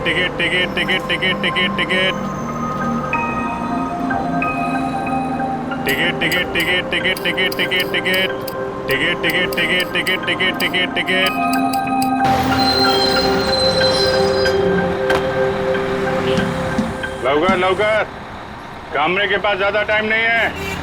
Ticket ticket ticket ticket ticket ticket ticket ticket ticket ticket ticket ticket ticket ticket ticket ticket ticket ticket ticket लवकर लवकर, कमरे के पास ज्यादा time नहीं है।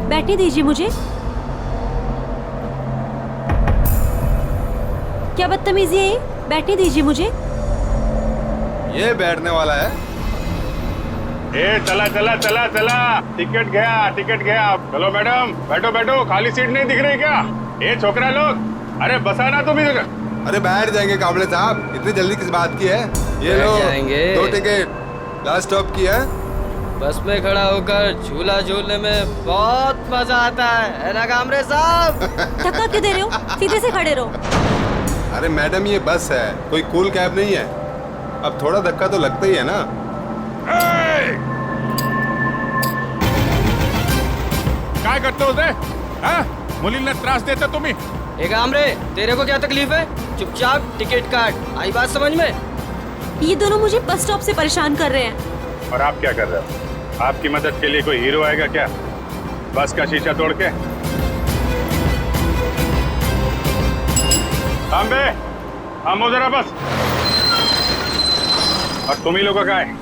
बैठने दीजिए मुझे। क्या बदतमीजी है ये? बैठने दीजिए मुझे। ये बैठने वाला है। ए चला चला चला चला, टिकट गया। चलो मैडम, बैठो बैठो, खाली सीट नहीं दिख रही क्या? ए छोकरा लोग, अरे बसा ना तुम इधर। अरे बैठ जाएंगे काबले साहब, इतनी जल्दी किस बात की है? ये लो जाएंगे। 2 टिकट लास्ट स्टॉप की है। बस में खड़ा होकर झूला झूलने में बहुत मजा आता है ना कामरे साहब? धक्का क्यों दे रहे हो? सीधे से खड़े रहो। अरे मैडम ये बस है, कोई कूल कैब नहीं है। अब थोड़ा धक्का तो लगता ही है ना। काय करते हो रे? हाँ? मुलींना त्रास देता तुम्ही? ए कामरे, तेरे को क्या तकलीफ है? चुपचाप टिकट काट। आई बात समझ में? ये दोनों मुझे बस स्टॉप से परेशान कर रहे हैं। और आप क्या कर रहे हो? आपकी मदद के लिए कोई हीरो आएगा क्या? बस का शीशा तोड़ के। तांबे, थांबो जरा बस। और तुम ही लोगों का है?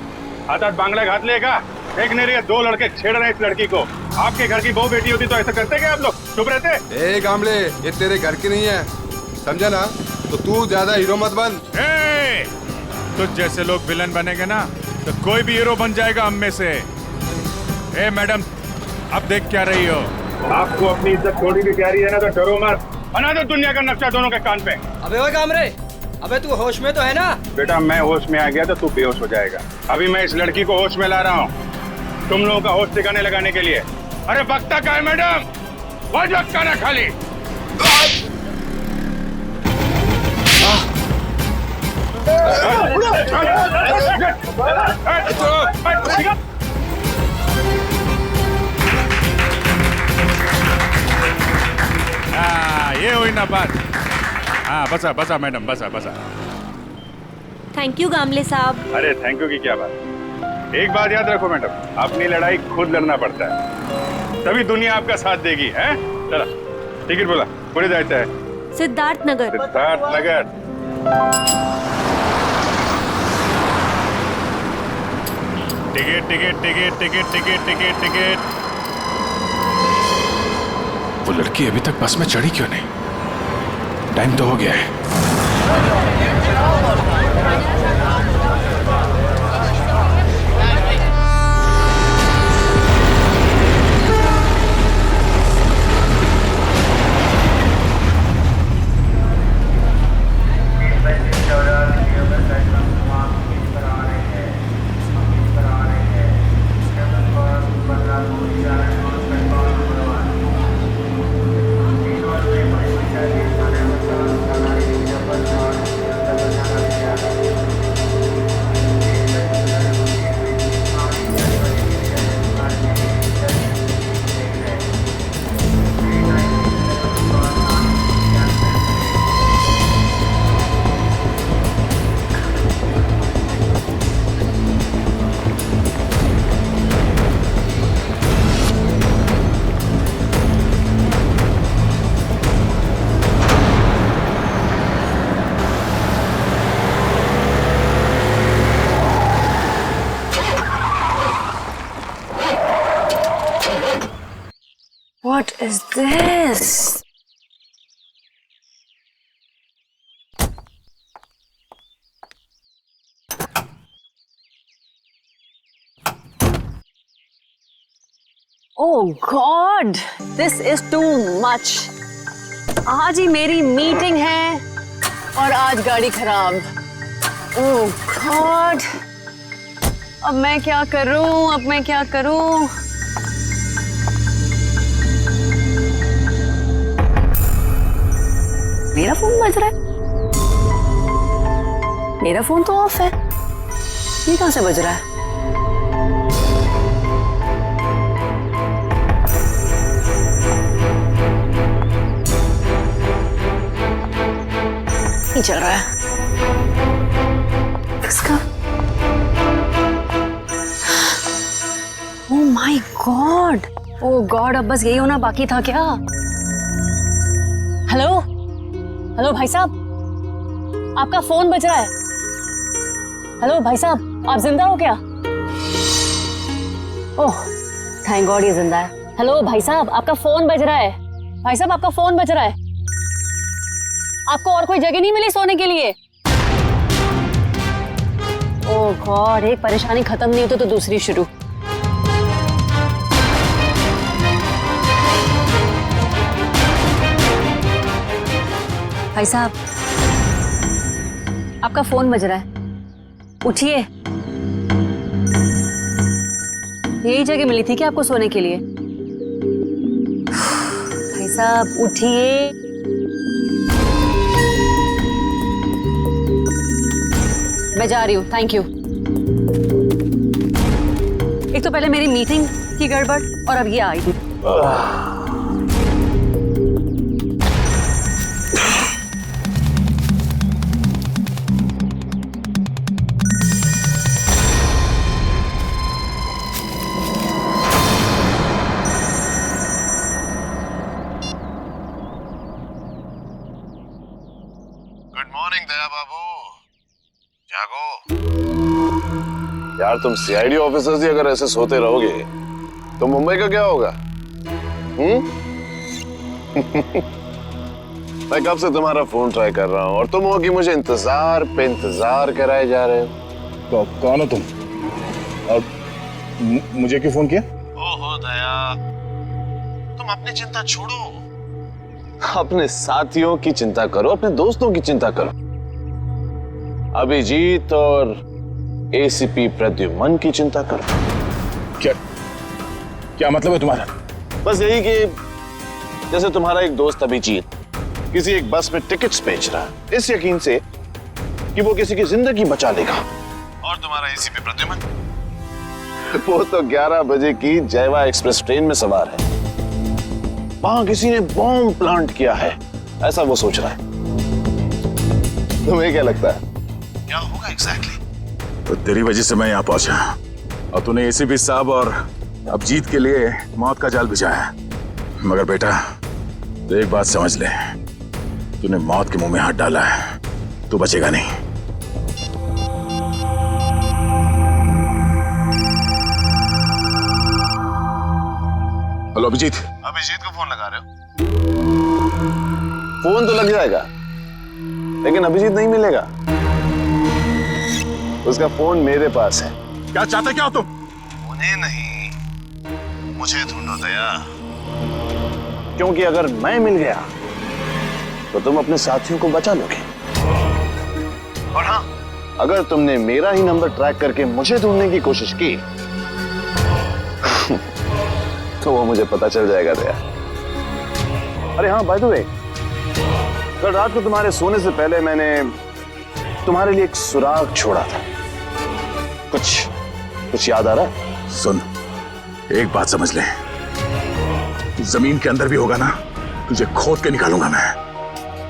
हाथ बांगड़ा घातले का? देख नहीं रही है, 2 लड़के छेड़ रहे इस लड़की को। आपके घर की बहू बेटी होती तो ऐसा करते क्या आप लोग? चुप रहते? ए कामले, ये तेरे घर की नहीं है, समझा ना? तो तू ज्यादा हीरो मत बन। तुझ जैसे लोग विलन बनेंगे ना तो कोई भी हीरो बन जाएगा हम में से। ए मैडम, अब देख क्या रही हो? आपको अपनी इज्जत थोड़ी भी प्यारी है ना तो डरो मत। बना दो दुनिया का नक्शा दोनों के कान पे। अबे ओए कामरे, अबे तू होश में तो है ना? बेटा मैं होश में आ गया तो तू बेहोश हो जाएगा। अभी मैं इस लड़की को होश में ला रहा हूँ तुम लोगों का होश ठिकाने लगाने के लिए। अरे बकता का है मैडम? वक्त का ना खाली। ये हुई ना बात। हाँ बसा बसा मैडम, बसा बसा। थैंक यू गामले साहब। अरे थैंक यू की क्या बात। एक बात याद रखो मैडम, अपनी लड़ाई खुद लड़ना पड़ता है, तभी दुनिया आपका साथ देगी। है चला, टिकट बोला, पुढे जायचं है। Siddharth Nagar. Siddharth Nagar. Ticket ticket ticket ticket ticket ticket ticket. वो लड़की अभी तक बस में चढ़ी क्यों नहीं? टाइम तो हो गया है। What is this? Oh God, this is too much. आज ही मेरी मीटिंग है और आज गाड़ी खराब। Oh God, अब मैं क्या करूं? मेरा फोन बज रहा है। मेरा फोन तो ऑफ है। ये कहां से बज रहा है? नहीं चल रहा है इसका। Oh my God, oh God, अब बस यही होना बाकी था क्या? हेलो हेलो भाई साहब, आपका फोन बज रहा है। हेलो भाई साहब, आप जिंदा हो क्या? ओह थैंक गॉड ये जिंदा है। हेलो भाई साहब, आपका फोन बज रहा है। भाई साहब आपका फोन बज रहा है। आपको और कोई जगह नहीं मिली सोने के लिए? ओह गॉड, एक परेशानी खत्म नहीं होती तो दूसरी शुरू। भाई साहब आपका फोन बज रहा है, उठिए। यही जगह मिली थी क्या आपको सोने के लिए? भाई साहब उठिए। मैं जा रही हूँ, थैंक यू। एक तो पहले मेरी मीटिंग की गड़बड़ और अब ये आई थी। गुड मॉर्निंग दया बाबू, जागो। यार तुम सीआईडी ऑफिसर्स ही अगर ऐसे सोते रहोगे तो मुंबई का क्या होगा? मैं कब से तुम्हारा फोन ट्राई कर रहा हूँ और तुम हो कि मुझे इंतजार पे इंतजार कराए जा रहे हो। तो कौन हो तुम और मुझे क्यों फोन किया? ओहो दया, तुम अपनी चिंता छोड़ो, अपने साथियों की चिंता करो, अपने दोस्तों की चिंता करो। अभिजीत और एसीपी प्रद्युमन की चिंता करो। क्या क्या मतलब है तुम्हारा? बस यही कि जैसे तुम्हारा एक दोस्त अभिजीत किसी एक बस में टिकट्स बेच रहा है इस यकीन से कि वो किसी की जिंदगी बचा लेगा, और तुम्हारा एसीपी प्रद्युमन वो तो 11 बजे की जयवा एक्सप्रेस ट्रेन में सवार है, वहां किसी ने बॉम्ब प्लांट किया है ऐसा वो सोच रहा है। तुम्हें क्या लगता है क्या होगा एग्जैक्टली? तो तेरी वजह से मैं यहाँ पहुंचा और तूने एसीपी साहब और अभिजीत के लिए मौत का जाल बिछाया। मगर बेटा तो एक बात समझ ले, तूने मौत के मुंह में हाथ डाला है, तू बचेगा नहीं। हेलो अभिजीत। अभिजीत को फोन लगा रहे हो? फोन तो लग जाएगा लेकिन अभिजीत नहीं मिलेगा, उसका फोन मेरे पास है। क्या चाहते क्या हो तुम? उन्हें नहीं मुझे ढूंढो दया, क्योंकि अगर मैं मिल गया तो तुम अपने साथियों को बचा लोगे, और हाँ अगर तुमने मेरा ही नंबर ट्रैक करके मुझे ढूंढने की कोशिश की तो वो मुझे पता चल जाएगा दया। अरे हाँ बाय द वे, कल रात को तुम्हारे सोने से पहले मैंने तुम्हारे लिए एक सुराग छोड़ा था, कुछ याद आ रहा है? सुन, एक बात समझ ले, जमीन के अंदर भी होगा ना, तुझे खोद के निकालूंगा मैं।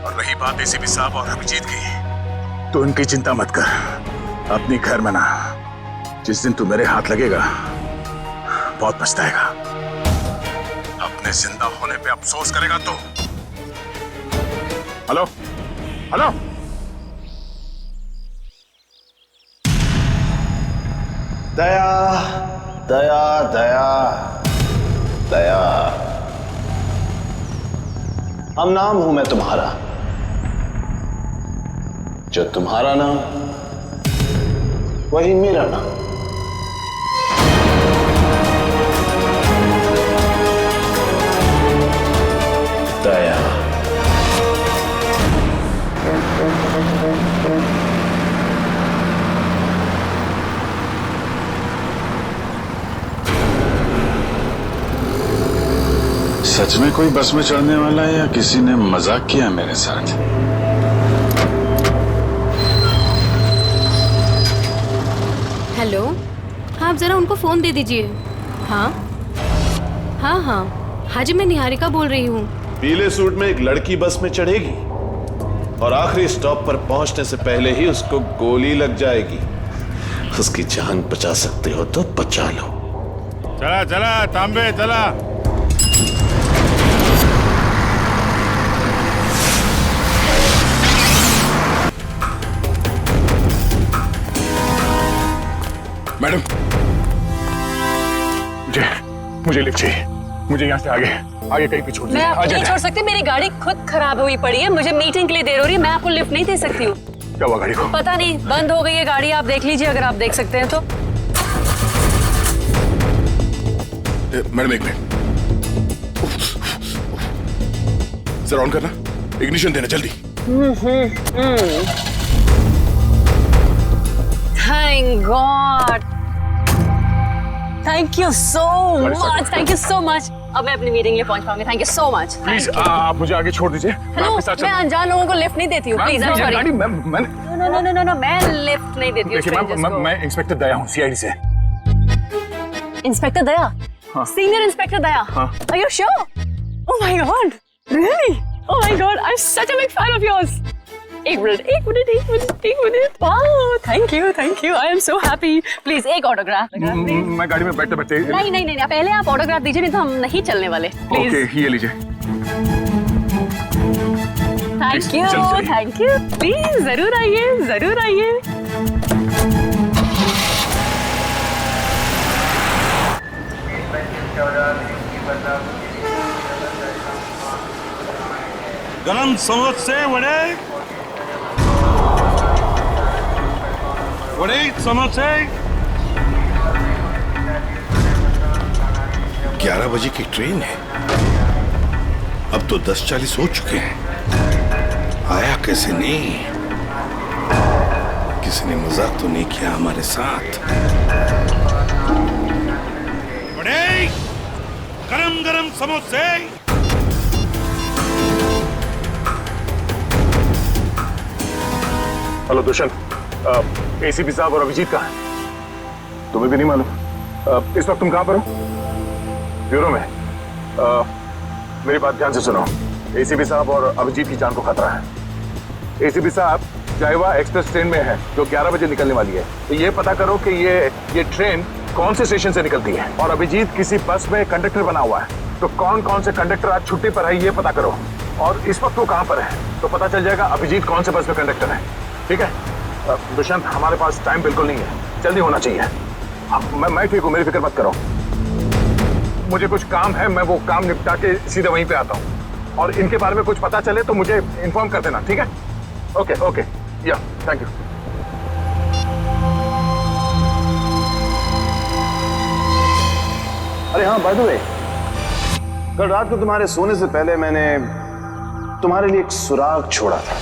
और रही बात एसीपी साहब और अभिजीत की, तो उनकी चिंता मत कर, अपनी खैर मना। जिस दिन तू मेरे हाथ लगेगा बहुत पछताएगा, अपने जिंदा होने पे अफसोस करेगा तो। हेलो हेलो, दया दया दया दया, हम नाम हूं मैं तुम्हारा, जो तुम्हारा नाम वही मेरा नाम। दया। सच में कोई बस में चढ़ने वाला है या किसी ने मजाक किया मेरे साथ? हेलो, हाँ आप जरा उनको फोन दे दीजिए। हाँ हाँ हाँ हाँ जी, मैं निहारिका बोल रही हूँ। पीले सूट में एक लड़की बस में चढ़ेगी और आखिरी स्टॉप पर पहुंचने से पहले ही उसको गोली लग जाएगी। उसकी जान बचा सकते हो तो बचा लो। चला चला तांबे चला। मैडम, मुझे लिफ्ट चाहिए। मुझे यहाँ से आगे कहीं भी छोड़ मैं दीजिए। आपको नहीं छोड़ सकती, मेरी गाड़ी खुद खराब हुई पड़ी है, मुझे मीटिंग के लिए देर हो रही है, मैं आपको लिफ्ट नहीं दे सकती हूँ। क्या हुआ गाड़ी को? पता नहीं, बंद हो गई है गाड़ी, आप देख लीजिए अगर आप देख सकते हैं तो। मैडम एक मिनट, सर ऑन करना, इग्निशन देना जल्दी। Thank God, thank you so much, thank you so much. अब मैं अपनी मीटिंग में पहुंच पाऊंगी। Thank you so much. Please आप मुझे आगे छोड़ दीजिए। हेलो, मैं अनजान लोगों को लिफ्ट नहीं देती हूँ, प्लीज। I am sorry. गाड़ी मैं नो, मैं लिफ्ट नहीं देती हूँ strangers को। मैं इंस्पेक्टर दया हूँ, सीआईडी से। Inspector Daya? Senior inspector Daya? Are you sure? Oh my God, really? Oh my God, I'm such a big fan of yours. एक minute. Wow, thank you. I am so happy. Please एक autograph. मैं गाड़ी में बैठते बैठते। नहीं, पहले आप ऑटोग्राफ दीजिए, नहीं तो हम नहीं चलने वाले। प्लीज। ओके, ये लीजिए। Thank you. प्लीज जरूर आइए। गरम समोसे वड़े समोसे। 11 बजे की ट्रेन है, अब तो 10:40 हो चुके हैं। आया कैसे नहीं? किसी ने मजाक तो नहीं किया हमारे साथ? वड़े गरम समोसे। हेलो दुष्यंत, एसीपी साहब और अभिजीत कहाँ हैं? तुम्हें भी नहीं मालूम? इस वक्त तुम कहाँ पर हो? ब्यूरो में। मेरी बात ध्यान से सुनो। एसीपी साहब और अभिजीत की जान को खतरा है। एसीपी साहब जायवा एक्सप्रेस ट्रेन में है जो 11 बजे निकलने वाली है। तो ये पता करो कि ये ट्रेन कौन से स्टेशन से निकलती है। और अभिजीत किसी बस में कंडक्टर बना हुआ है, तो कौन से कंडक्टर आज छुट्टी पर है ये पता करो। और इस वक्त वो कहाँ पर है तो पता चल जाएगा अभिजीत कौन से बस में कंडक्टर है। ठीक है दुष्यंत, हमारे पास टाइम बिल्कुल नहीं है, जल्दी होना चाहिए। मैं ठीक हूँ, मेरी फिक्र मत करो। मुझे कुछ काम है, मैं वो काम निपटा के सीधे वहीं पे आता हूँ। और इनके बारे में कुछ पता चले तो मुझे इन्फॉर्म कर देना, ठीक है? ओके, या थैंक यू। अरे हाँ, बाय द वे, कल रात को तुम्हारे सोने से पहले मैंने तुम्हारे लिए एक सुराग छोड़ा था।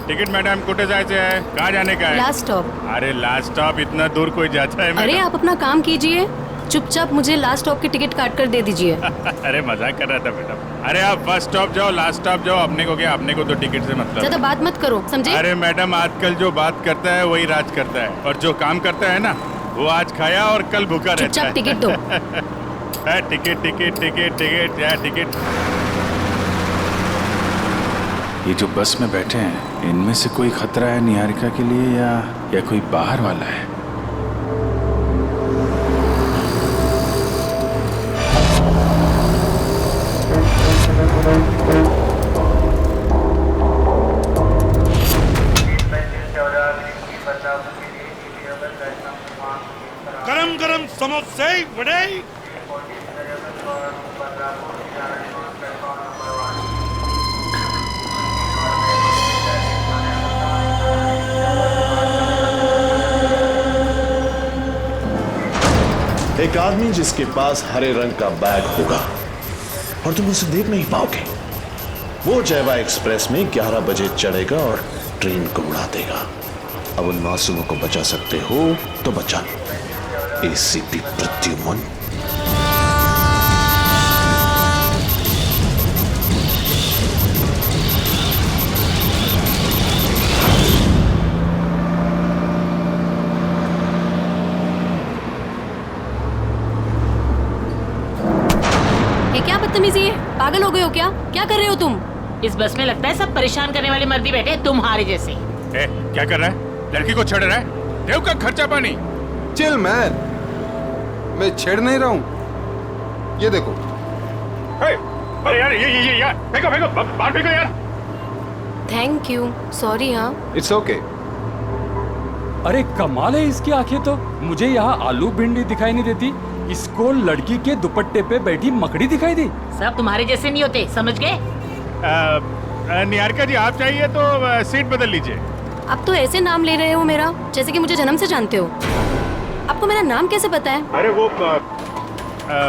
टिकट मैडम, कुठे जायचे आहे? कहाँ जाने का है? Last stop. अरे लास्ट स्टॉप इतना दूर कोई जाता है? अरे आप अपना काम कीजिए, चुपचाप मुझे लास्ट स्टॉप की टिकट काट कर दे दीजिए। अरे मजाक कर रहा था मैडम। अरे आप फर्स्ट स्टॉप जाओ, लास्ट स्टॉप जाओ, अपने को क्या, अपने को तो टिकट से मतलब। ज्यादा बात मत करो, समझे? अरे मैडम, आजकल जो बात करता है वही राज करता है, और जो काम करता है ना वो आज खाया और कल भूखा रहता है। चुपचाप टिकट दो। टिकट। ये जो बस में बैठे हैं, इनमें से कोई खतरा है निहारिका के लिए या कोई बाहर वाला है? गरम समोसे वड़े। एक आदमी जिसके पास हरे रंग का बैग होगा और तुम उसे देख नहीं पाओगे, वो जयवा एक्सप्रेस में 11 बजे चढ़ेगा और ट्रेन को उड़ा देगा। अब उन मासूमों को बचा सकते हो तो बचा लो। एसीपी प्रद्युमन। क्या बदतमीजी है? पागल हो गए हो क्या? क्या कर रहे हो तुम? इस बस में लगता है सब परेशान करने वाले मर्दी बैठे हैं तुम्हारे जैसे। क्या कर रहा है? लड़की को छेड़ रहा है? देव का खर्चा पानी। चिल मैन, मैं छेड़ नहीं रहा हूँ। ये देखो। अरे यार ये यार फेंको बाहर फेंको यार। Thank you, sorry. हाँ, इट्स ओके। अरे कमाल है इसकी आंखें तो। मुझे यहाँ आलू भिंडी दिखाई नहीं देती, इसको लड़की के दुपट्टे पे बैठी मकड़ी दिखाई दी। सब तुम्हारे जैसे नहीं होते, समझ गए? निहारिका जी, आप चाहिए तो सीट बदल लीजिए। अब तो ऐसे नाम ले रहे हो मेरा जैसे कि मुझे जन्म से जानते हो। आपको मेरा नाम कैसे पता है? अरे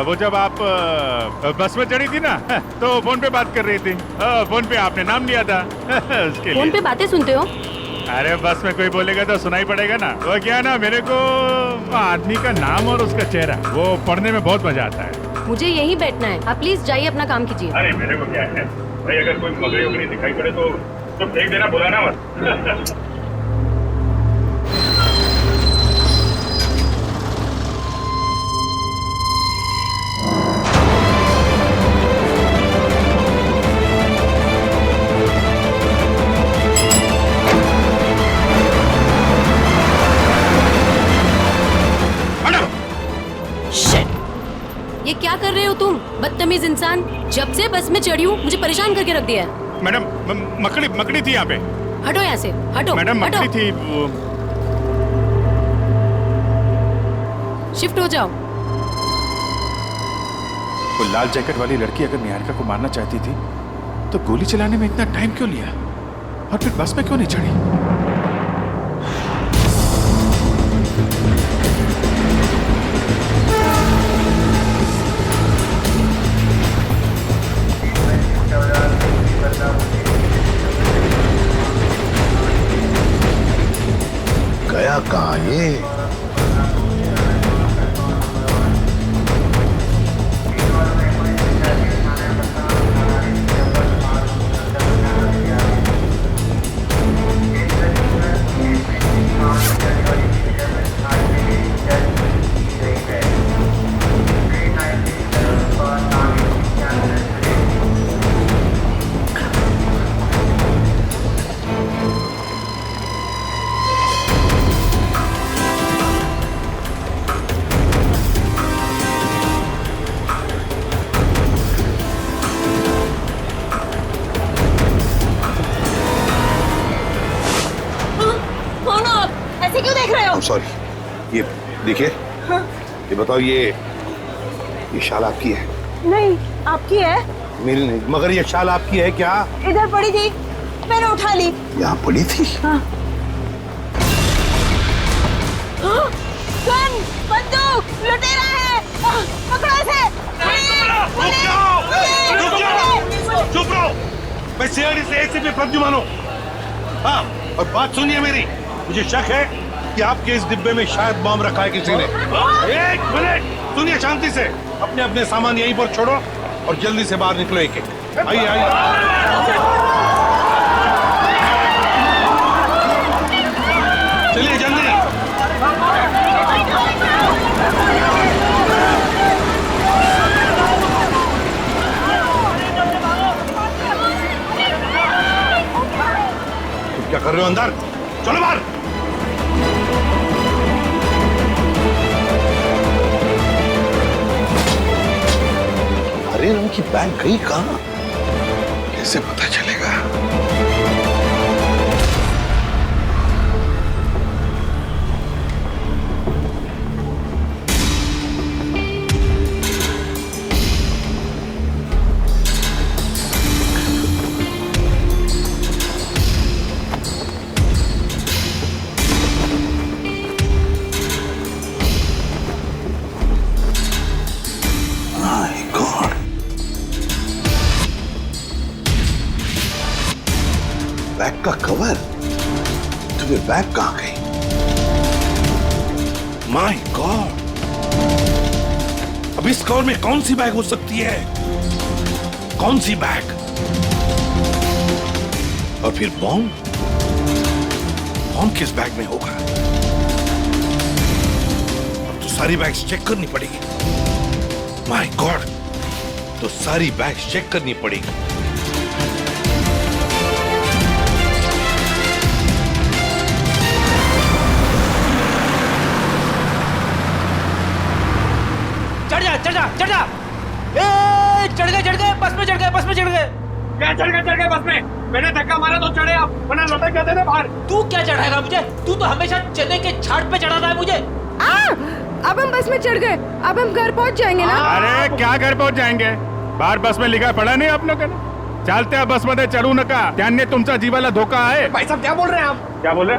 वो जब आप बस में चढ़ी थी ना, तो फोन पे बात कर रही थी। फोन पे आपने नाम लिया था उसके फोन पे बातें सुनते हो? अरे बस में कोई बोलेगा तो सुनाई पड़ेगा ना। वो क्या ना, मेरे को आदमी का नाम और उसका चेहरा वो पढ़ने में बहुत मजा आता है। मुझे यहीं बैठना है, आप प्लीज जाइए अपना काम कीजिए। अरे मेरे को क्या है भाई, अगर कोई मगरी उगरी दिखाई पड़े तो फेंक देना, बुलाना मत। ये क्या कर रहे हो तुम, बदतमीज इंसान? जब से बस में चढ़ी हूँ मुझे परेशान करके रख दिया है। मैडम, मकड़ी थी यहाँ पे। हटो यहाँ से, हटो। मैडम, हटो। मकड़ी थी वो। शिफ्ट हो जाओ। वो लाल जैकेट वाली लड़की अगर निहारिका को मारना चाहती थी तो गोली चलाने में इतना टाइम क्यों लिया, और फिर बस में क्यों नहीं चढ़ी? गया कहाँ ये? सॉरी, ये देखिए। हाँ? ये बताओ, ये शाल आपकी है? नहीं, आपकी है? मेरी नहीं, मगर ये शाल आपकी है क्या? इधर पड़ी थी, मैंने उठा ली। यहाँ पड़ी थी? हाँ। गन, बंदूक, लुटेरा है, पकड़ो इसे। चुप रहो, मैं सीआईडी से एसीपी प्रद्युमन हूँ। हाँ, और बात सुनिए मेरी, मुझे शक है कि आपके इस डिब्बे में शायद बम रखा है किसी ने। एक मिनट सुनिए शांति से, अपने अपने सामान यहीं पर छोड़ो और जल्दी से बाहर निकलो। एक एक आइए आइए। चलिए जल्दी। तुम क्या कर रहे हो अंदर? चलो बाहर। हरे रंग की बैग गई कहाँ? कैसे पता चलेगा? बैग का कवर? तुम्हें बैग कहाँ गई? माय गॉड, अब इस कवर में कौन सी बैग हो सकती है? कौन सी बैग? और फिर बॉम्ब? बॉम्ब किस बैग में होगा? अब तो सारी बैग्स चेक करनी पड़ेगी। माय गॉड, तो सारी बैग्स चेक करनी पड़ेगी। चढ़ जा चढ़ जा चढ़ जा। चढ़ गए बस में चढ़ गए। क्या चढ़ गए बस में? मैंने धक्का मारा तो चढ़े आप, वरना लौटक जाते थे बाहर। तू क्या चढ़ाएगा मुझे? तू तो हमेशा चने के छाट पे चढ़ाता है मुझे। अब हम बस में चढ़ गए, अब हम घर पहुंच जाएंगे ना? अरे क्या घर पहुंच जाएंगे? बाहर बस में लिखा पड़ा नहीं आप लोगों ने? चालते बस मध्ये चढ़ू नका, त्याने तुमचा जीवाला धोका है। भाई साहब क्या बोल रहे हैं आप? क्या बोल रहे?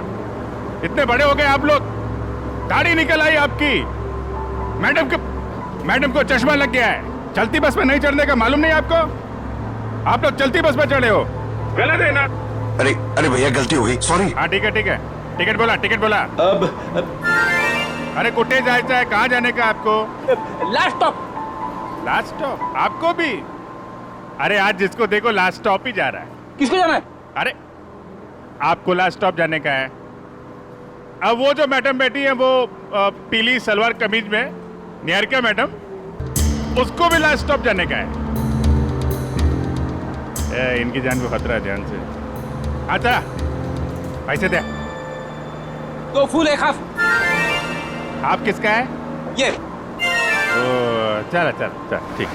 इतने बड़े हो गए आप लोग, दाढ़ी निकल आई आपकी। मैडम को चश्मा लग गया है। चलती बस में नहीं चढ़ने का मालूम नहीं आपको? आप लोग चलती बस में चढ़े हो, गलत है ना? अरे भैया गलती हो गई, सॉरी। हाँ ठीक है। टिकट बोला। अब अरे कुटे जायचं है, कहाँ जाने का आपको? लास्ट स्टॉप आपको भी? अरे आज जिसको देखो लास्ट स्टॉप ही जा रहा है। किसको जाना है? अरे आपको लास्ट स्टॉप जाने का है। अब वो जो मैडम बैठी है वो पीली सलवार कमीज में, निहारिका मैडम, उसको भी लास्ट स्टॉप जाने का है। इनकी जान को खतरा है, ध्यान से। अच्छा पैसे दे। 2 फूल 1 हाफ। आप किसका है? ये। चल ठीक।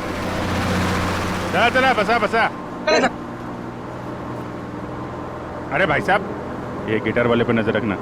चला बसा। अरे भाई साहब, ये गिटार वाले पे नजर रखना।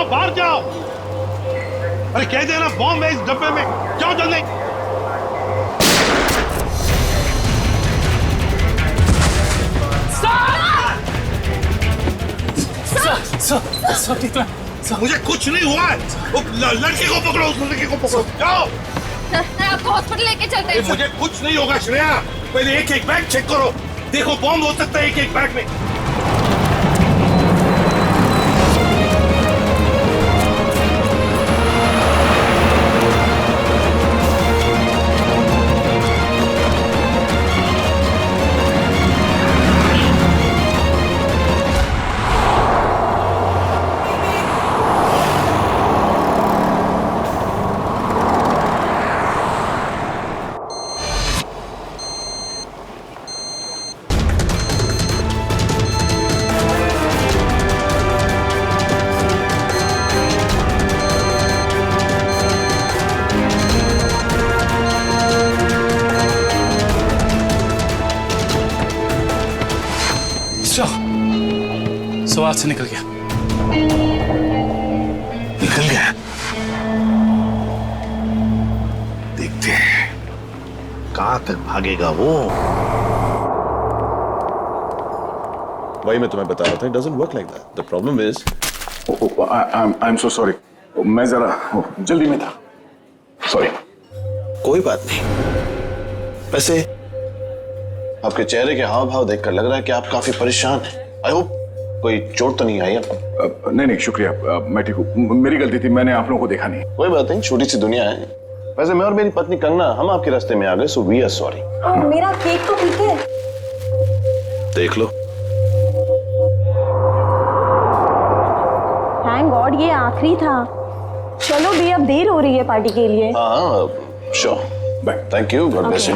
बाहर जाओ। अरे कह देना बॉम्ब है इस डब्बे में, जाओ जल्दी। मुझे कुछ नहीं हुआ है। वो लड़के को पकड़ो, उस लड़के को पकड़ो, जाओ। आपको हॉस्पिटल लेके चलते हैं। मुझे कुछ नहीं होगा श्रेया, पहले एक बैग चेक करो। देखो बॉम्ब हो सकता है एक बैग में। सवाल से निकल गया। देखते हैं कहां तक भागेगा वो। वही मैं तुम्हें बता रहा था, it doesn't work like that. The problem is I'm so sorry. मैं जरा जल्दी में था, सॉरी। कोई बात नहीं। वैसे आपके चेहरे के हाव भाव देखकर लग रहा है कि आप काफी परेशान हैं। आई होप कोई चोट तो नहीं आई आपको? नहीं शुक्रिया, मैं ठीक हूँ। मेरी गलती थी, मैंने आप लोगों को देखा नहीं। कोई बात नहीं, छोटी सी दुनिया है। वैसे मैं और मेरी पत्नी कंगना हम आपके रास्ते में आ गए, सो वी आर सॉरी। मेरा केक तो ठीक है। देख लो। थैंक गॉड ये आखिरी था। चलो भी अब देर हो रही है पार्टी के लिए। हाँ sure, bye. Thank you, God bless you.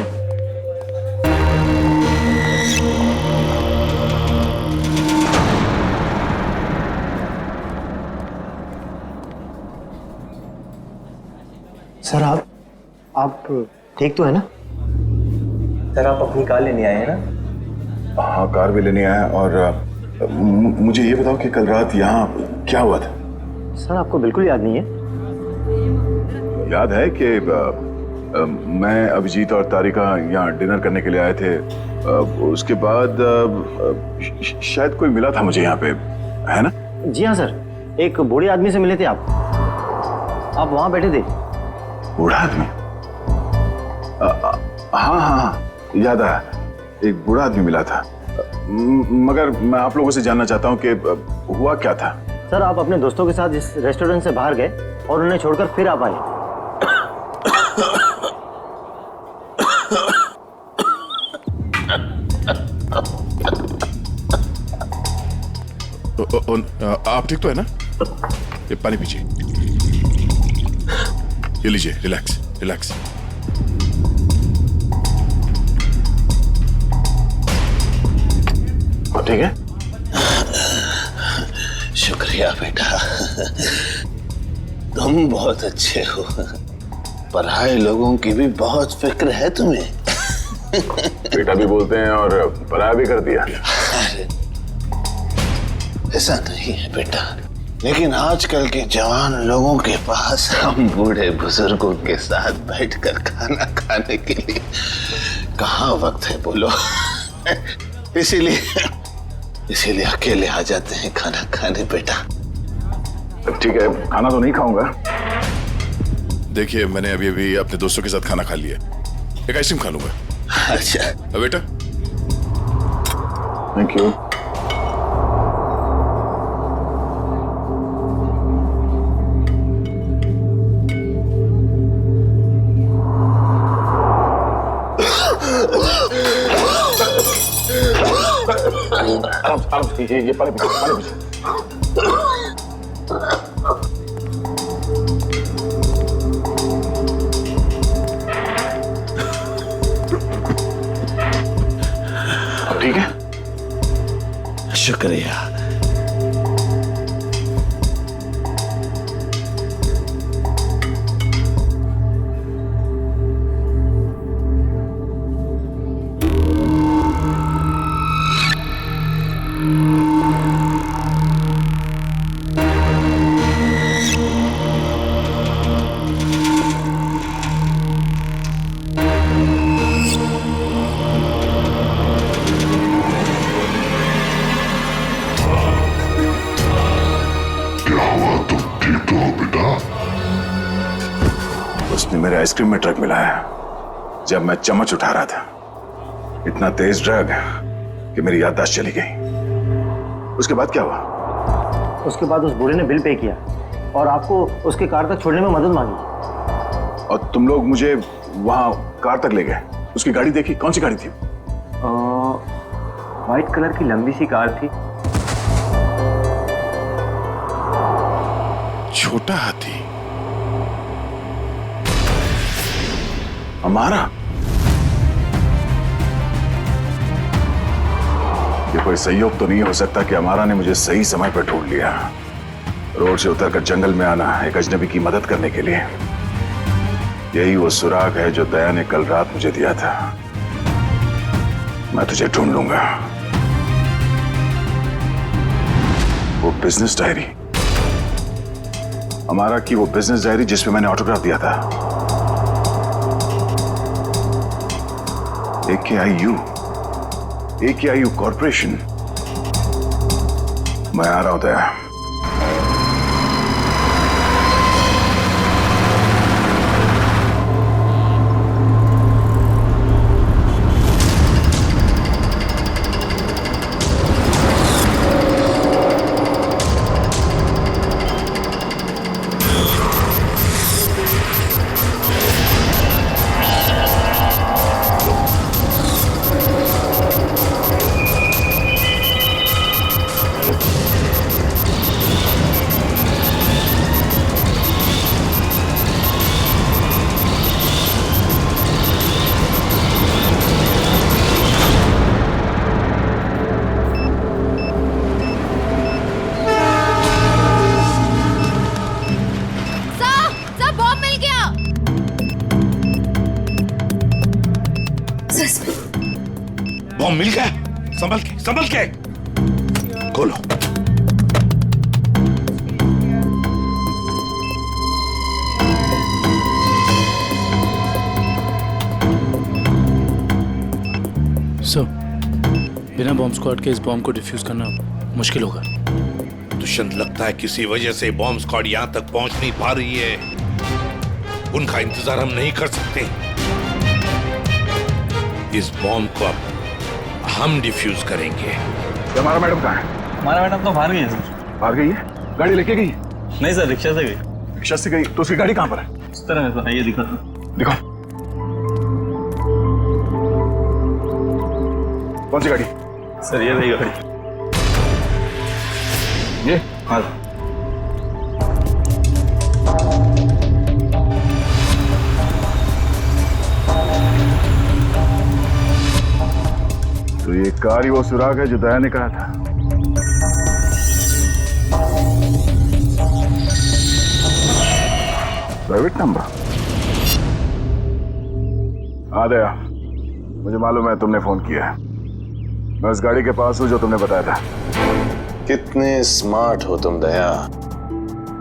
Sir आप ठीक तो है ना? सर आप अपनी कार लेने आए हैं ना? हाँ कार भी लेने आया। और मुझे ये बताओ कि कल रात यहाँ क्या हुआ था? सर आपको बिल्कुल याद नहीं है? याद है कि मैं, अभिजीत और तारिका यहाँ डिनर करने के लिए आए थे। उसके बाद शायद कोई मिला था मुझे यहाँ पे, है ना? जी हाँ सर, एक बूढ़े आदमी से मिले थे आप वहाँ बैठे थे। बूढ़ा आदमी? हाँ हाँ याद आया, एक बूढ़ा आदमी मिला था। मगर मैं आप लोगों से जानना चाहता हूँ कि हुआ क्या था। सर, आप अपने दोस्तों के साथ इस रेस्टोरेंट से बाहर गए और उन्हें छोड़कर फिर आप आए। आप ठीक तो है ना? ये पानी पीजिए, ये लीजिए, रिलैक्स रिलैक्स। आप ठीक है? शुक्रिया बेटा, तुम बहुत अच्छे हो। पराये लोगों की भी बहुत फिक्र है तुम्हें। बेटा भी बोलते हैं और पराया भी कर दिया। अरे ऐसा नहीं है बेटा, लेकिन आजकल के जवान लोगों के पास हम बूढ़े बुजुर्गों के साथ बैठकर खाना खाने के लिए कहाँ वक्त है बोलो। इसीलिए अकेले आ जाते हैं खाना खाने बेटा। ठीक है, खाना तो नहीं खाऊंगा। देखिए, मैंने अभी अभी अपने दोस्तों के साथ खाना खा लिया, एक आइसक्रीम खा लूंगा। अच्छा बेटा, थैंक यू। ये पानी पीजिए। ठीक है, शुक्रिया। उसने मेरे आइसक्रीम में ड्रग मिलाया जब मैं चम्मच उठा रहा था। इतना तेज ड्रग कि मेरी याददाश्त चली गई। उसके बाद क्या हुआ? उसके बाद उस बूढ़े ने बिल पे किया और आपको उसके कार तक छोड़ने में मदद मांगी। और तुम लोग मुझे वहां कार तक ले गए। उसकी गाड़ी देखी? कौन सी गाड़ी थी? व्हाइट कलर की लंबी सी कार थी। छोटा हाथी हमारा? ये कोई संयोग तो नहीं हो सकता कि हमारा ने मुझे सही समय पर ढूंढ लिया, रोड से उतरकर जंगल में आना एक अजनबी की मदद करने के लिए। यही वो सुराग है जो दया ने कल रात मुझे दिया था। मैं तुझे ढूंढ लूंगा। वो बिजनेस डायरी, हमारा की वो बिजनेस डायरी जिसमें मैंने ऑटोग्राफ दिया था। AKIU corporation. मैं आ रहा हूं दया। बॉम्ब मिल गया। संभल के खोलो। सर, बिना बॉम्ब स्क्वाड के इस बॉम्ब को डिफ्यूज करना मुश्किल होगा। दुष्यंत, लगता है किसी वजह से बॉम्ब स्क्वाड यहाँ तक पहुंच नहीं पा रही है। उनका इंतजार हम नहीं कर सकते। इस बॉम्ब को अब हम डिफ्यूज करेंगे। हमारा मैडम कहाँ है? हमारा मैडम तो बाहर गई है सर। बाहर गई है? गाड़ी लेके गई? नहीं सर, रिक्शा से गई। रिक्शा से गई? तो उसकी गाड़ी कहाँ पर है? इस तरह है सर, आइए दिखा। दिखाओ। कौन सी गाड़ी? सर ये रही गाड़ी। ये? हाँ। तो ये कार ही वो सुराग है जो दया ने कहा था। Private number. हाँ दया, मुझे मालूम है तुमने फोन किया है। मैं उस गाड़ी के पास हूं जो तुमने बताया था। कितने स्मार्ट हो तुम दया,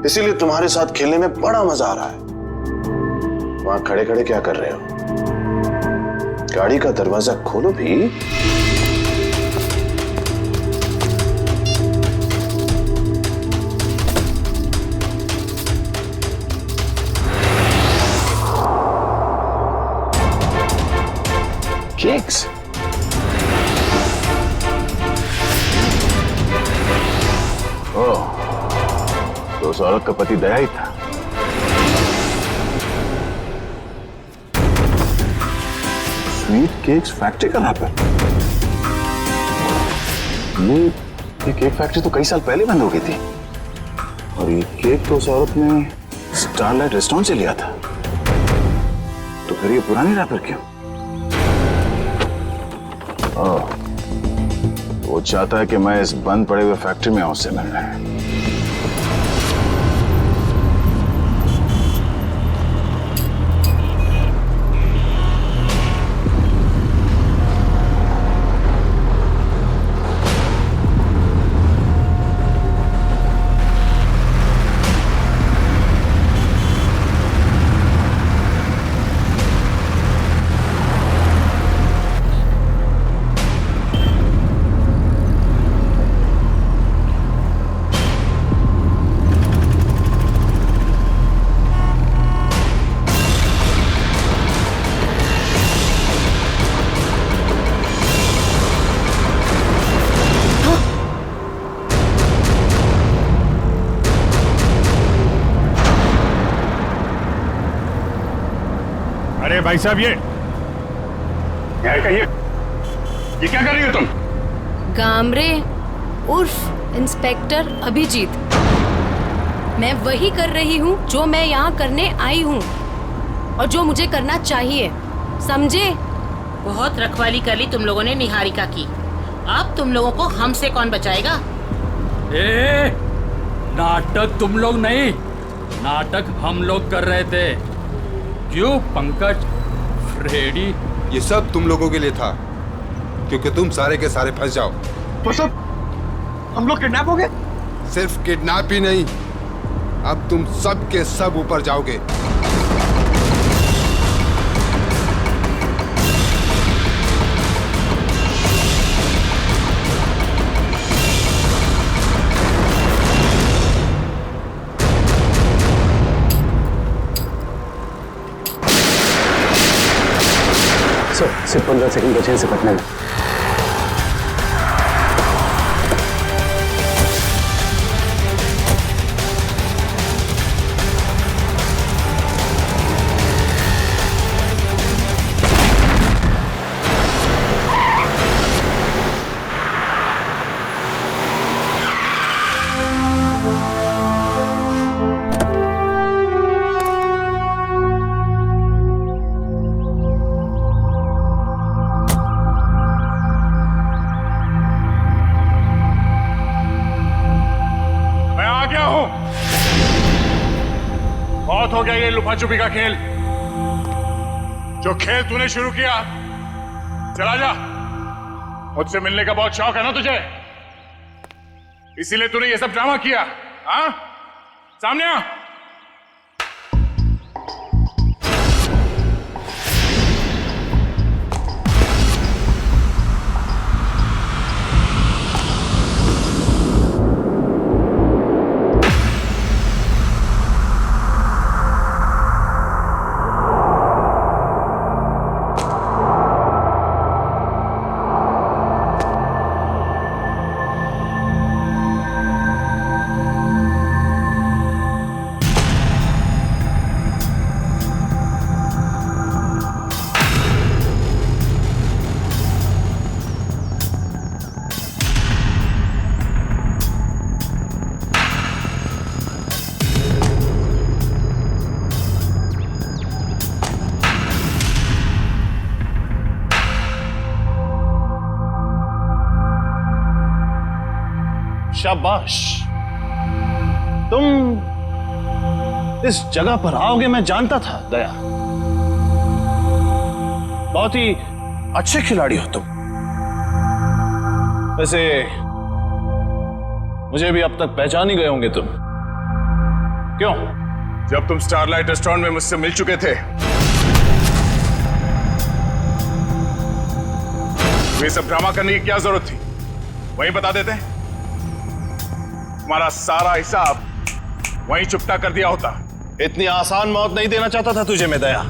इसीलिए तुम्हारे साथ खेलने में बड़ा मजा आ रहा है। वहां खड़े खड़े क्या कर रहे हो? गाड़ी का दरवाजा खोलो भी। केक्स। ओह, तो उस औरत का पति दया ही था। स्वीट केक्स फैक्ट्री का नाम है। ये केक फैक्ट्री तो कई साल पहले बंद हो गई थी, और ये केक तो उस औरत ने स्टारलाइट रेस्टोरेंट से लिया था। तो फिर ये पुरानी रैपर क्यों? ओह, वो चाहता है कि मैं इस बंद पड़े हुए फैक्ट्री में उससे मिलने। अरे भाई साहब, ये क्या कर रही हो तुम? गामरे उर्फ इंस्पेक्टर अभिजीत, मैं वही कर रही हूँ जो मैं यहाँ करने आई हूँ और जो मुझे करना चाहिए, समझे? बहुत रखवाली कर ली तुम लोगों ने निहारिका की। अब तुम लोगों को हमसे कौन बचाएगा? ए, नाटक तुम लोग नहीं, नाटक हम लोग कर रहे थे। क्यों पंकज, फ्रेडी? ये सब तुम लोगों के लिए था, क्योंकि तुम सारे के सारे फंस जाओ। तो सब हम लोग किडनैप हो गए? सिर्फ किडनैप ही नहीं, अब तुम सब के सब ऊपर जाओगे। सिर्फ 15 सेकंड बचे से कटने में। बहुत हो गया ये लुका छुपी का खेल। जो खेल तूने शुरू किया, चला जा। मुझसे मिलने का बहुत शौक है ना तुझे, इसीलिए तूने ये सब ड्रामा किया। हाँ, सामने आ। शाबाश, तुम इस जगह पर आओगे मैं जानता था दया। बहुत ही अच्छे खिलाड़ी हो तुम। वैसे मुझे भी अब तक पहचान ही गए होंगे तुम। क्यों? जब तुम स्टारलाइट रेस्टोरेंट में मुझसे मिल चुके थे, ये सब ड्रामा करने की क्या जरूरत थी? वहीं बता देते, तुम्हारा सारा हिसाब वहीं चुपता कर दिया होता। इतनी आसान मौत नहीं देना चाहता था तुझे मैं दया।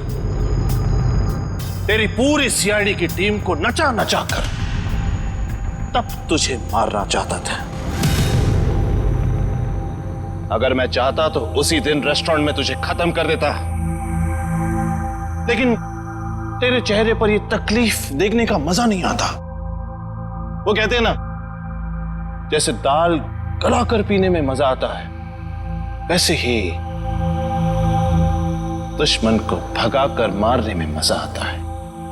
तेरी पूरी सीआईडी की टीम को नचा नचा कर तब तुझे मारना चाहता था। अगर मैं चाहता तो उसी दिन रेस्टोरेंट में तुझे खत्म कर देता, लेकिन तेरे चेहरे पर यह तकलीफ देखने का मजा नहीं आता। वो कहते हैं ना, जैसे दाल गलाकर पीने में मजा आता है, वैसे ही दुश्मन को भगाकर मारने में मजा आता है।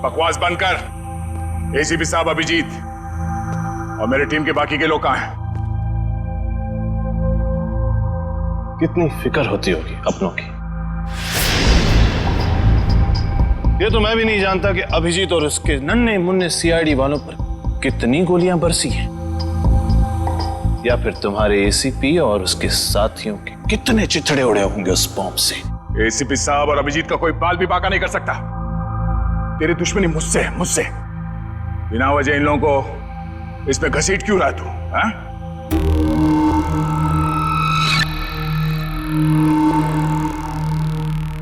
बकवास बंद कर। एसीपी साहब अभिजीत और मेरी टीम के बाकी के लोग कहां हैं? कितनी फिक्र होती होगी अपनों की। ये तो मैं भी नहीं जानता कि अभिजीत और उसके नन्हे मुन्ने सीआईडी वालों पर कितनी गोलियां बरसी हैं, या फिर तुम्हारे एसीपी और उसके साथियों के कितने चिथड़े उड़े होंगे उस बॉम्ब से। एसीपी साहब और अभिजीत का कोई बाल भी बाका नहीं कर सकता। तेरी दुश्मनी मुझसे बिना वजह इन लोगों को इस पे घसीट क्यों रहा तू? हाँ?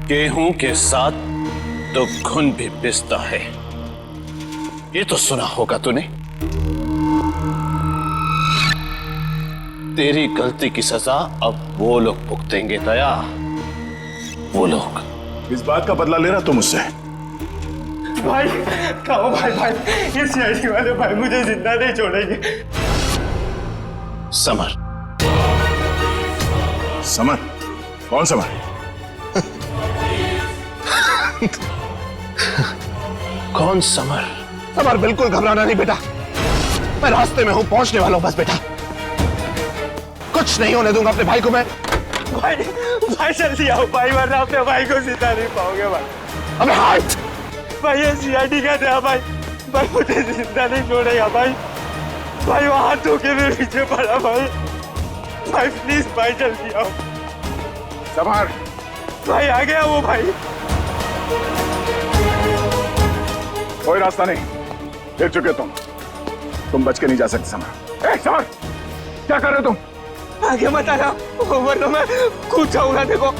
गेहूं के साथ तो घुन भी पिसता है, ये तो सुना होगा तूने। तेरी गलती की सजा अब वो लोग भुगतेंगे दया, वो लोग। इस बात का बदला ले रहा तू मुझसे? भाई खाओ भाई, ये सीआईडी वाले भाई मुझे जिंदा नहीं छोड़ेंगे। समर। समर? कौन समर? कौन समर? समर, बिल्कुल घबराना नहीं बेटा, मैं रास्ते में हूं, पहुंचने वाला हूं बस बेटा। कुछ नहीं होने दूंगा अपने भाई को मैं। भाई जल्दी आओ भाई, वरना अपने भाई को जिंदा नहीं पाओगे भाई। अबे हाथ भाई ये सीआईडी का था भाई मुझे जिंदा नहीं छोड़ेगा भाई। भाई वो हाथ धो के मेरे पीछे पड़ा भाई प्लीज भाई जल्दी आओ। समर। भाई आ गया वो भाई। कोई रास्ता नहीं, गिर चुके तुम बच के नहीं जा सकते। समर, समर क्या कर रहे हो तुम? आगे मत आना, वरना मैं कूद जाऊंगा। देखो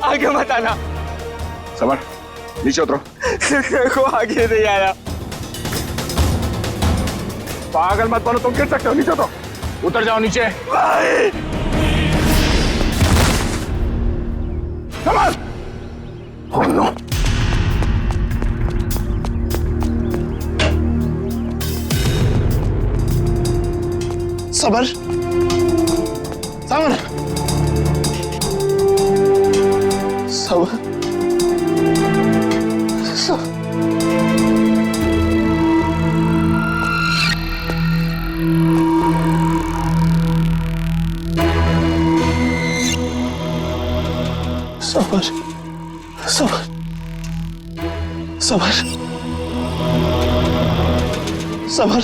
आगे मत आना। समर नीचे उतरो। देखो आगे नहीं आया। पागल मत बनो, तुम गिर सकते हो। नीचे उतरो, उतर जाओ नीचे। भाई summer, oh no. Summer, summer, summer, summer, summer, summer, summer,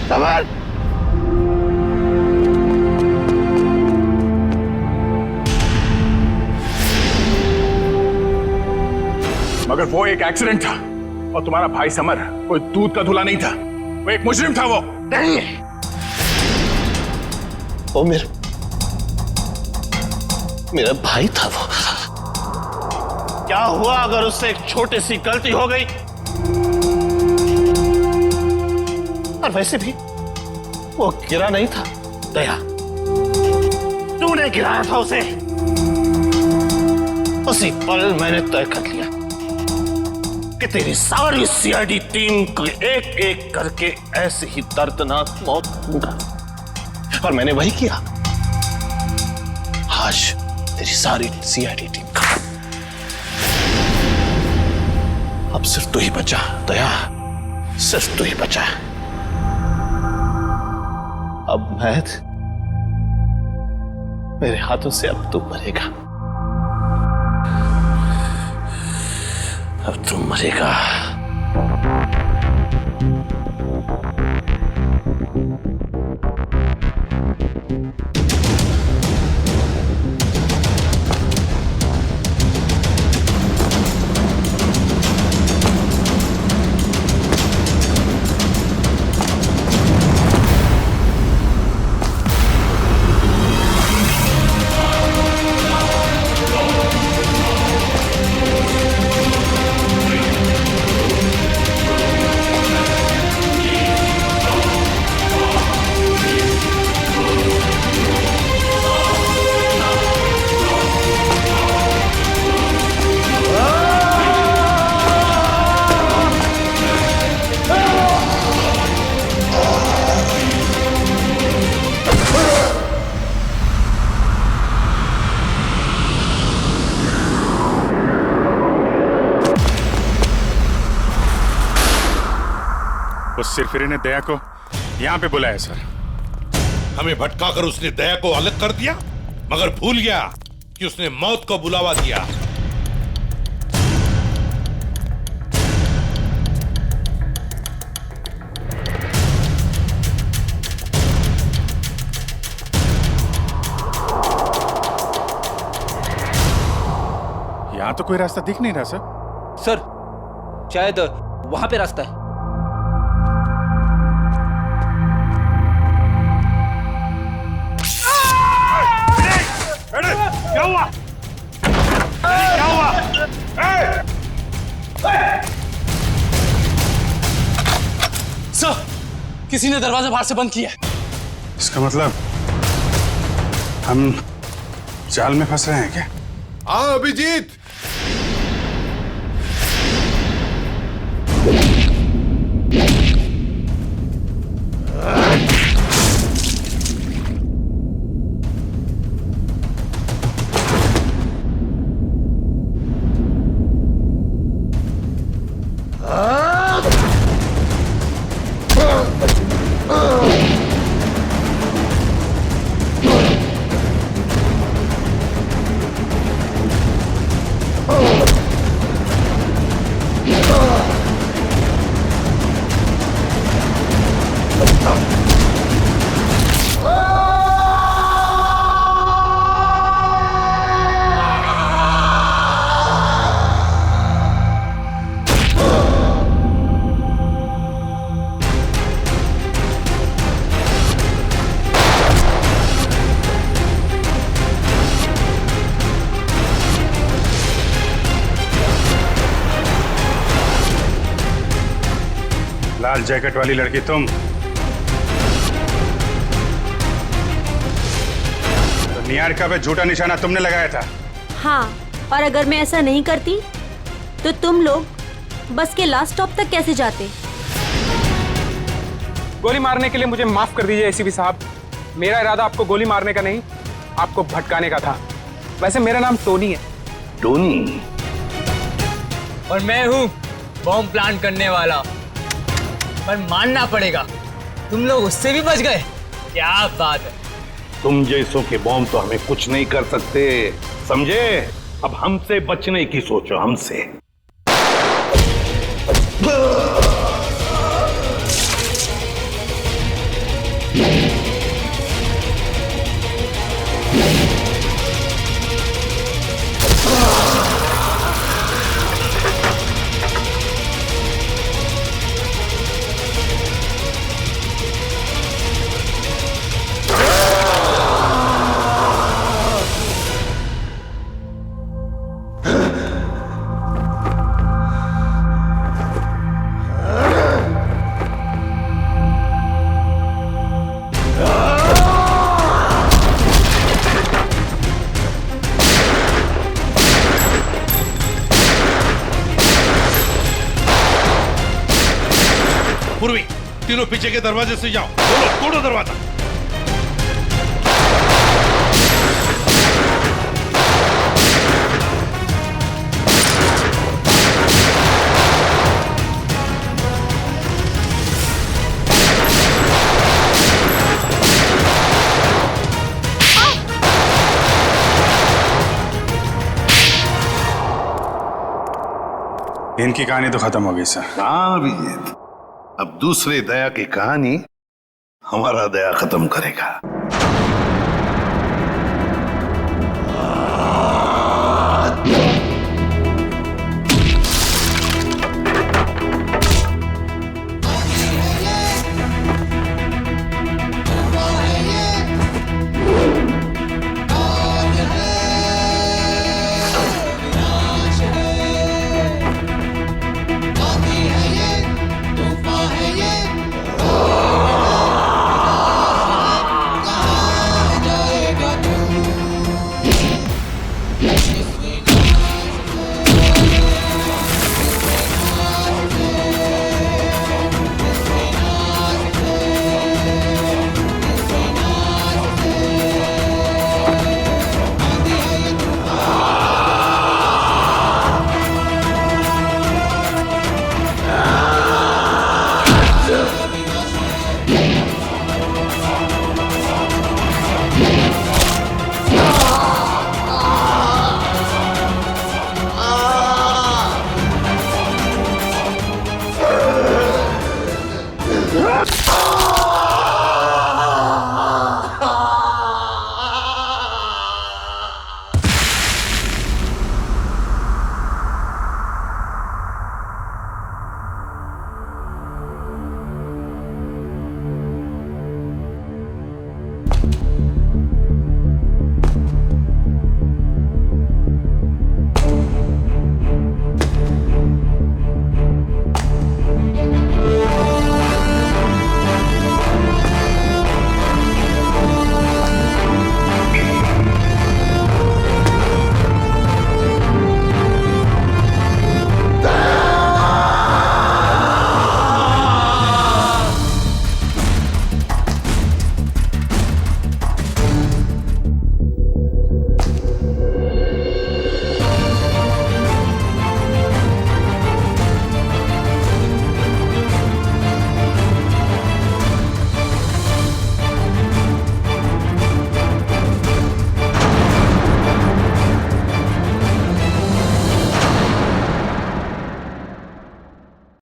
summer, मगर वो एक एक्सीडेंट था और तुम्हारा भाई समर कोई दूध का धुला नहीं था, वो एक मुजरिम था। वो नहीं, वो मेरा भाई था। वो क्या हुआ अगर उससे एक छोटी सी गलती हो गई? और वैसे भी वो गिरा नहीं था दया, तूने गिराया था उसे। उसी पल मैंने तय कर लिया कि तेरी सारी सीआईडी टीम को एक एक करके ऐसे ही दर्दनाक मौत दूंगा, और मैंने वही किया। आज तेरी सारी सीआईडी टीम खत्म। अब सिर्फ तू ही बचा दया, सिर्फ तू ही बचा। अब महद मेरे हाथों से अब तू मरेगा, अब तू मरेगा। उस सिरफिरे ने दया को यहाँ पे बुलाया सर। हमें भटकाकर उसने दया को अलग कर दिया, मगर भूल गया कि उसने मौत को बुलावा दिया। यहाँ तो कोई रास्ता दिख नहीं रहा सर। शायद वहां पे रास्ता है। क्या हुआ? क्या हुआ? सर, किसी ने दरवाजा बाहर से बंद किया है। इसका मतलब हम जाल में फंस रहे हैं क्या? हाँ अभिजीत, लाल जैकेट वाली लड़की तुम? तो निहारिका पे झूठा निशाना तुमने लगाया था? हाँ, और अगर मैं ऐसा नहीं करती तो तुम लोग बस के लास्ट स्टॉप तक कैसे जाते? गोली मारने के लिए मुझे माफ कर दीजिए एसीपी साहब। मेरा इरादा आपको गोली मारने का नहीं, आपको भटकाने का था। वैसे मेरा नाम टोनी है। टोनी? और मैं हूँ बॉम्ब प्लांट करने वाला। पर मानना पड़ेगा, तुम लोग उससे भी बच गए। क्या बात है। तुम जैसों के बॉम्ब तो हमें कुछ नहीं कर सकते, समझे? अब हमसे बचने की सोचो, हमसे। पूर्वी, तीनों पीछे के दरवाजे से जाओ। तोड़ो दरवाजा। इनकी कहानी तो खत्म हो गई सर। हाँ अभिजीत, अब दूसरे दया की कहानी हमारा दया खत्म करेगा।